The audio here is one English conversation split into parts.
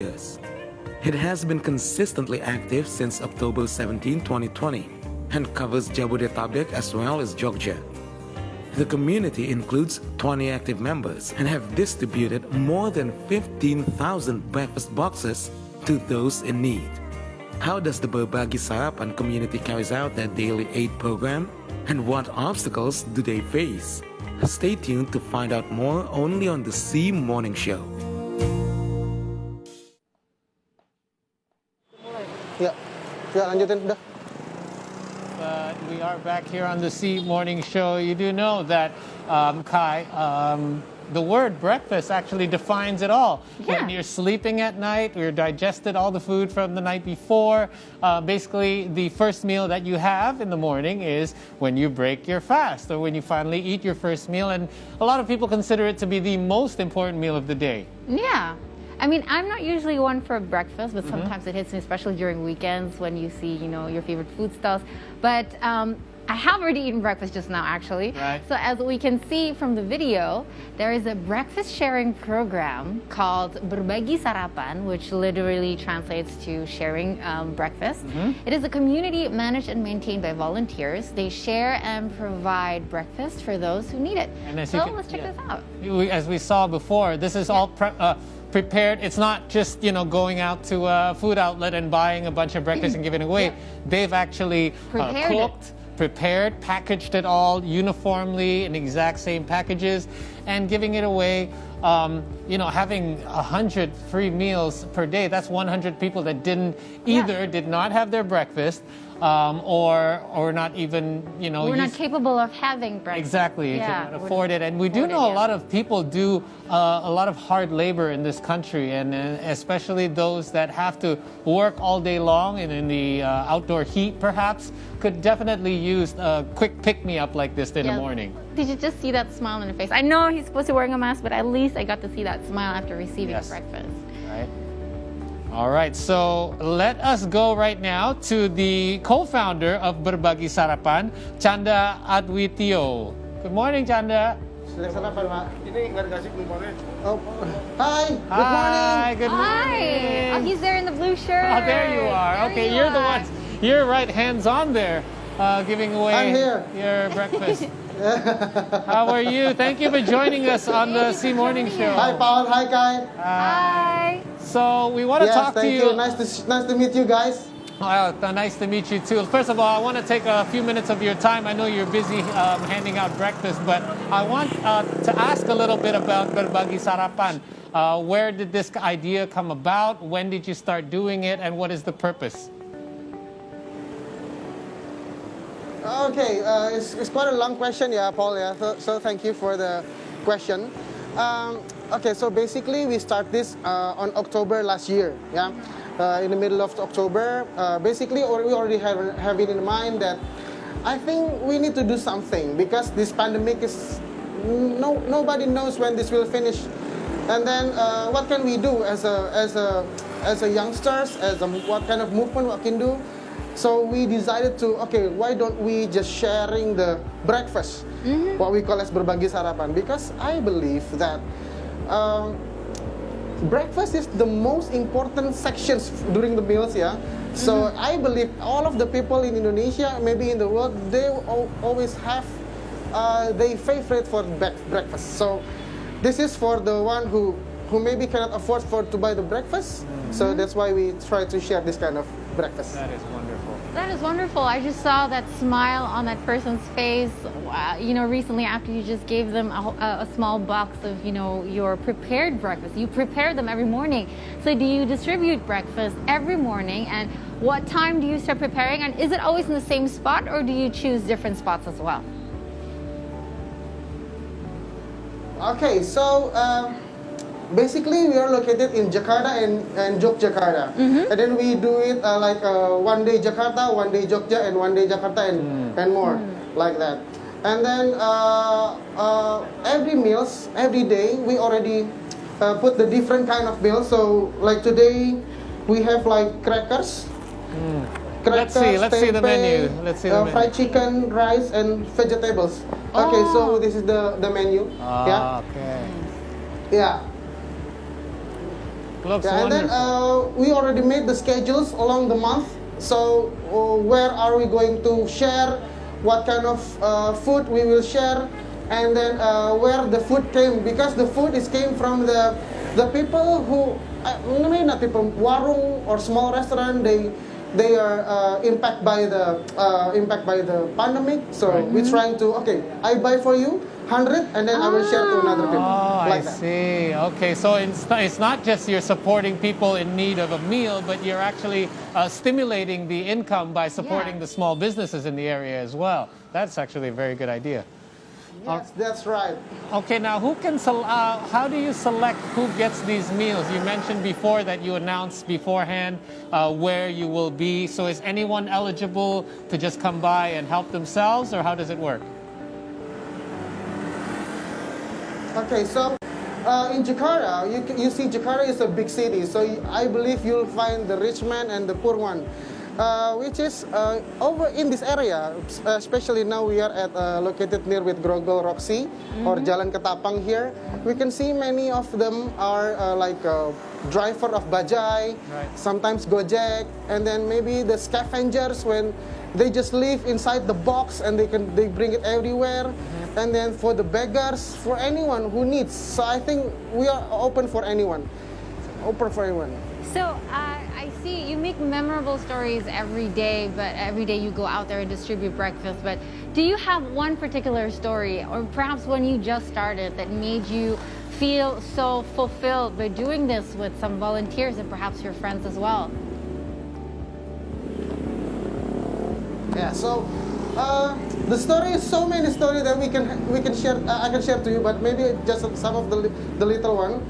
years. It has been consistently active since October 17, 2020, and covers Jabodetabek as well as Jogja. The community includes 20 active members and have distributed more than 15,000 breakfast boxes to those in need. How does the Berbagi Sarapan community carries out their daily aid program, and what obstacles do they face? Stay tuned to find out more only on the C Morning Show. Ya, lanjutin udah. We are back here on the C Morning Show. You do know that, Kai, the word breakfast actually defines it all. Yeah. When you're sleeping at night, you're digested all the food from the night before. Basically, the first meal that you have in the morning is when you break your fast or when you finally eat your first meal. And a lot of people consider it to be the most important meal of the day. Yeah. I mean, I'm not usually one for breakfast, but sometimes it hits me, especially during weekends when you see, your favorite food stalls. But I have already eaten breakfast just now, actually. Right. So as we can see from the video, there is a breakfast sharing program called Berbagi Sarapan, which literally translates to sharing breakfast. It is a community managed and maintained by volunteers. They share and provide breakfast for those who need it. And as so you can- let's check this out. As we saw before, this is all prepared. It's not just, going out to a food outlet and buying a bunch of breakfast and giving it away. They've actually Prepared it. cooked, prepared, packaged it all uniformly in exact same packages and giving it away. Having 100 free meals per day, that's 100 people that did not have their breakfast or not even, We're not capable of having breakfast. Exactly, you cannot afford it. And we do know a lot of people do a lot of hard labor in this country, and especially those that have to work all day long and in the outdoor heat, perhaps, could definitely use a quick pick-me-up like this in the morning. Did you just see that smile on her face? I know he's supposed to be wearing a mask, but at least I got to see that smile after receiving breakfast. Right. All right, so let us go right now to the co-founder of Berbagi Sarapan, Chanda Adwitio. Good morning, Chanda. Sedang sarapan, Mak. Ini nggak dikasih kuponnya. Oh, hi. Good morning. Hi, good morning. Hi! Oh, he's there in the blue shirt. Oh, there you are. There Okay, you you're the are. ones. You're right hands-on there, giving away I'm here. your breakfast. How are you? Thank you for joining us on the C Morning Show. Hi, Paul. Hi, Kai. Hi! So we want to Yes, talk to thank you. you. Nice to meet you guys. Nice to meet you too. First of all, I want to take a few minutes of your time. I know you're busy handing out breakfast, but I want to ask a little bit about Berbagi Sarapan. Where did this idea come about? When did you start doing it? And what is the purpose? Okay, it's quite a long question, Paul. So thank you for the question. Okay, so basically we start this on October last year. In the middle of October, basically we already have it in mind that I think we need to do something because this pandemic is nobody knows when this will finish, and then what can we do as a youngsters, what kind of movement we can do. So we decided to, why don't we just sharing the breakfast, what we call as Berbagi Sarapan, because I believe that breakfast is the most important sections during the meals, So I believe all of the people in Indonesia, maybe in the world, they always have their favorite for breakfast. So this is for the one who maybe cannot afford to buy the breakfast. So that's why we try to share this kind of breakfast. That is wonderful. That is wonderful. I just saw that smile on that person's face. Recently after you just gave them a small box of, your prepared breakfast. You prepare them every morning. So do you distribute breakfast every morning? And what time do you start preparing? And is it always in the same spot or do you choose different spots as well? Okay, so basically we are located in Jakarta and Yogyakarta, and then we do it like one day Jakarta, one day Jogja, and one day Jakarta and more like that. And then every day we already put the different kind of meals. So like today we have like crackers. Let's see the menu. Fried chicken, rice, and vegetables. Okay, so this is the menu. Okay. Yeah. Looks Yeah, and then wonderful. we already made the schedules along the month. So where are we going to share? What kind of food we will share? And then where the food came, because the food came from the people who maybe not people, warung or small restaurant. They are impacted by the pandemic. So we're trying to I buy for you 100 and then I will share to another people. Oh, like I that. see. Okay, so it's not just you're supporting people in need of a meal, but you're actually stimulating the income by supporting Yeah. the small businesses in the area as well. That's actually a very good idea. Yes, that's right. Okay, now how do you select who gets these meals? You mentioned before that you announce beforehand where you will be. So is anyone eligible to just come by and help themselves, or how does it work? Okay, so in Jakarta, you see Jakarta is a big city, so I believe you'll find the rich man and the poor one, which is over in this area, especially now we are located near with Grogol Roxy or Jalan Ketapang here. We can see many of them are like driver of bajai, sometimes Gojek, and then maybe the scavengers when they just live inside the box and they bring it everywhere. And then for the beggars, for anyone who needs. So I think we are open for anyone. Open for anyone. So I see you make memorable stories every day, but every day you go out there and distribute breakfast. But do you have one particular story, or perhaps when you just started, that made you feel so fulfilled by doing this with some volunteers and perhaps your friends as well? Yeah. So the story is so many stories that we can share. I can share to you, but maybe just some of the little one.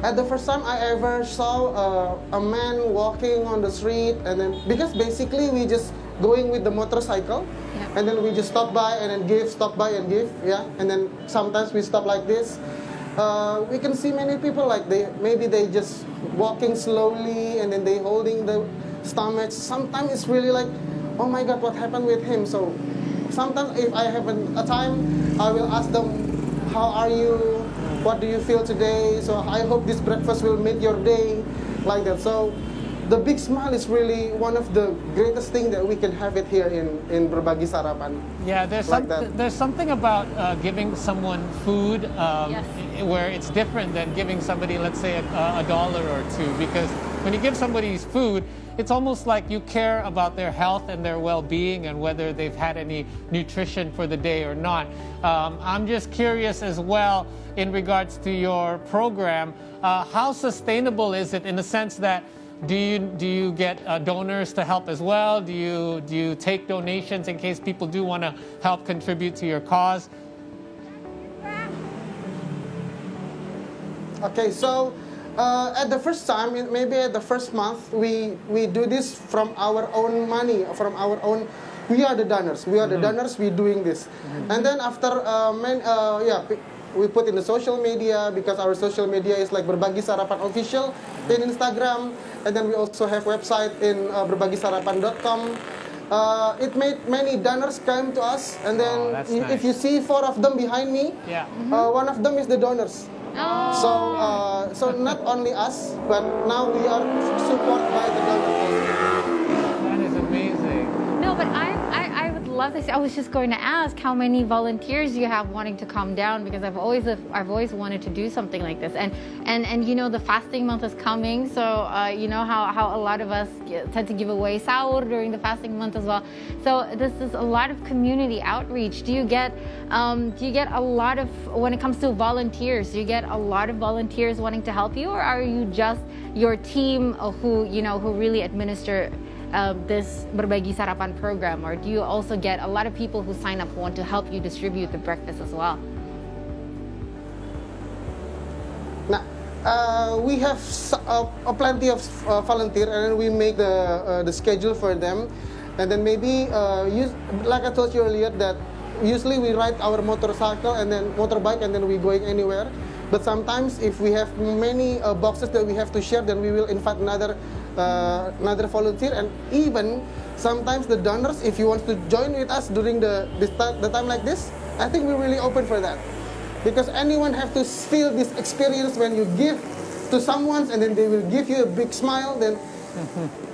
At the first time I ever saw a man walking on the street, and then because basically we just going with the motorcycle, and then we just stop by and then give, stop by and give, and then sometimes we stop like this. We can see many people like they just walking slowly and then they holding the stomach. Sometimes it's really like, oh my God, what happened with him? So sometimes if I have a time, I will ask them, how are you? What do you feel today? So I hope this breakfast will make your day, like that. So the big smile is really one of the greatest things that we can have it here in Berbagi Sarapan. Yeah, there's something about giving someone food where it's different than giving somebody, let's say, a dollar or two. Because when you give somebody food, it's almost like you care about their health and their well-being and whether they've had any nutrition for the day or not. I'm just curious as well in regards to your program, how sustainable is it in the sense that do you get donors to help as well? Do you take donations in case people do want to help contribute to your cause? Okay, so at the first time, maybe at the first month, we do this from our own money, from our own. We are the donors. We are the donors. We're doing this, and then after we put in the social media, because our social media is like Berbagi Sarapan official in Instagram, and then we also have website in berbagisarapan.com. It made many donors come to us, and then if you see 4 of them behind me, one of them is the donors. Oh. So not only us, but now we are supported by the donors. That is amazing. No, but I would love to see. I was just going to ask how many volunteers you have wanting to come down, because I've always wanted to do something like this. And you know, the fasting month is coming, so you know how a lot of us tend to give away sahur during the fasting month as well. So this is a lot of community outreach. Do you get a lot of, when it comes to volunteers, do you get a lot of volunteers wanting to help you, or are you just your team who really administer this Berbagi Sarapan program, or do you also get a lot of people who sign up who want to help you distribute the breakfast as well? Now, we have plenty of volunteers, and we make the schedule for them, and then maybe like I told you earlier, that usually we ride our motorcycle and then motorbike, and then we going anywhere. But sometimes if we have many boxes that we have to share, then we will invite another volunteer, and even sometimes the donors, if you want to join with us during the time like this, I think we're really open for that, because anyone have to feel this experience when you give to someone and then they will give you a big smile, then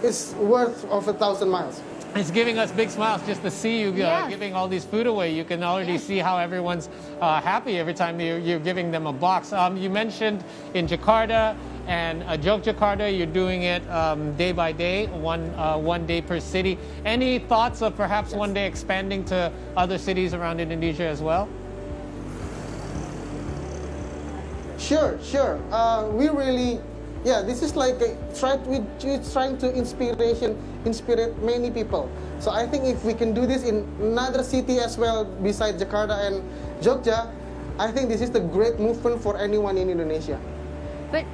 it's worth of 1,000 miles. It's giving us big smiles just to see you Yes. giving all these food away. You can already see how everyone's happy every time you're giving them a box. You mentioned in Jakarta and Yogyakarta, you're doing it day by day, one day per city. Any thoughts of perhaps one day expanding to other cities around Indonesia as well? Sure. We really, this is like we're trying to inspire many people. So I think if we can do this in another city as well, besides Jakarta and Jogja, I think this is the great movement for anyone in Indonesia. But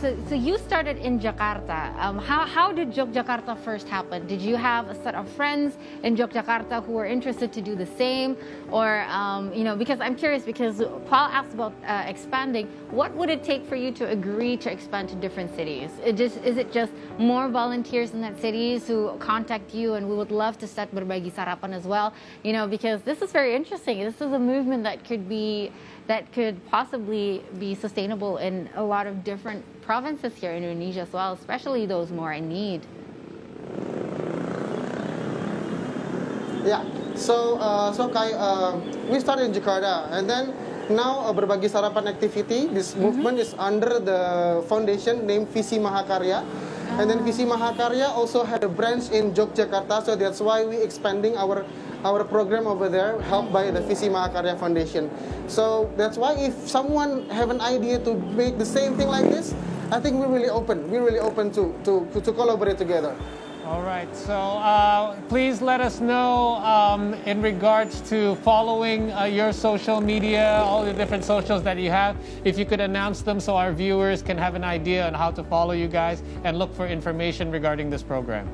so you started in Jakarta. How did Yogyakarta first happen? Did you have a set of friends in Yogyakarta who were interested to do the same? Or, because I'm curious, because Paul asked about expanding, what would it take for you to agree to expand to different cities? Is it just more volunteers in that cities who contact you, and we would love to start Berbagi Sarapan as well? Because this is very interesting. This is a movement that could possibly be sustainable in a lot of different provinces here in Indonesia as well, especially those more in need. Yeah, so Kai, we started in Jakarta, and then now Berbagi Sarapan activity, this movement is under the foundation named Visi Mahakarya. And then Visi Mahakarya also had a branch in Yogyakarta, so that's why we expanding our program over there, helped by the Visi Mahakarya Foundation. So that's why if someone have an idea to make the same thing like this, I think we're really open. We're really open to collaborate together. All right, so please let us know in regards to following your social media, all the different socials that you have, if you could announce them so our viewers can have an idea on how to follow you guys and look for information regarding this program.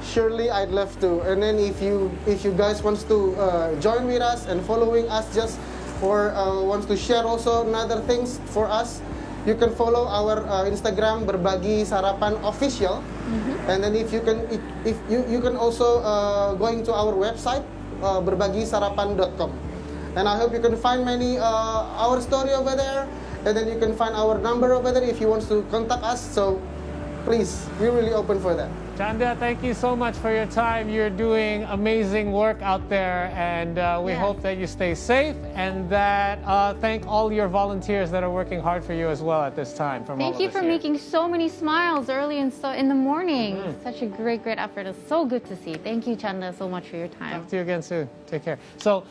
Surely, I'd love to. And then if you guys wants to join with us and following us, or wants to share also another things for us, you can follow our Instagram Berbagi Sarapan Official. And then if you can also going to our website berbagisarapan.com. And I hope you can find our story over there, and then you can find our number over there if you want to contact us. So please, we're really open for that. Chanda, thank you so much for your time. You're doing amazing work out there, and we hope that you stay safe, and that thank all your volunteers that are working hard for you as well at this time. Thank you for making so many smiles early in the morning. Such a great effort. It's so good to see. Thank you, Chanda, so much for your time. Talk to you again soon. Take care. So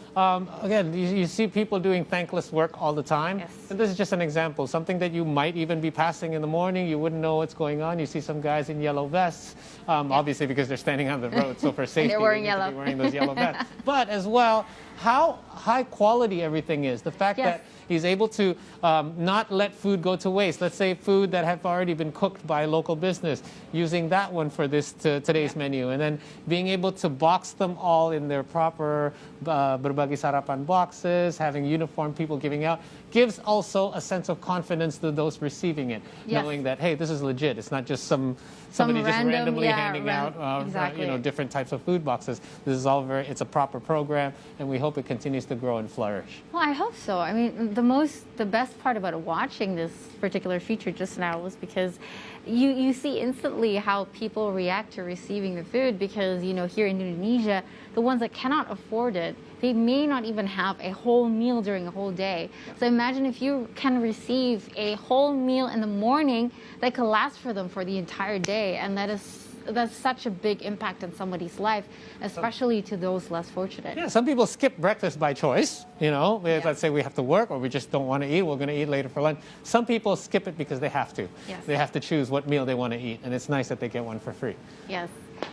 again, you see people doing thankless work all the time. Yes. And this is just an example, something that you might even be passing in the morning. You wouldn't know what's going on. You see some guys in yellow vests. Obviously because they're standing on the road, so for safety, they're wearing they need to yellow. be wearing those yellow vests. But as well, how high quality everything is. The fact that he's able to not let food go to waste. Let's say food that have already been cooked by a local business, using that one for today's menu, and then being able to box them all in their proper Berbagi Sarapan boxes, having uniformed people giving out, gives also a sense of confidence to those receiving it, knowing that, hey, this is legit. It's not just somebody just randomly handing out different types of food boxes. This is all it's a proper program, and we hope it continues to grow and flourish. Well, I hope so. I mean, the best part about watching this particular feature just now was because you see instantly how people react to receiving the food, because here in Indonesia, the ones that cannot afford it, they may not even have a whole meal during a whole day. So imagine if you can receive a whole meal in the morning that could last for them for the entire day, and that's such a big impact on somebody's life, especially to those less fortunate. Yeah, some people skip breakfast by choice. Let's say we have to work, or we just don't want to eat. We're going to eat later for lunch. Some people skip it because they have to. Yes. They have to choose what meal they want to eat, and it's nice that they get one for free. Yes.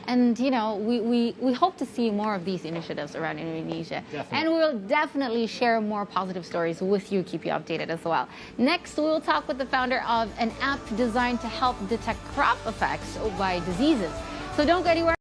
And, we hope to see more of these initiatives around Indonesia. Definitely. And we'll definitely share more positive stories with you, keep you updated as well. Next, we'll talk with the founder of an app designed to help detect crop effects by diseases. So don't go anywhere.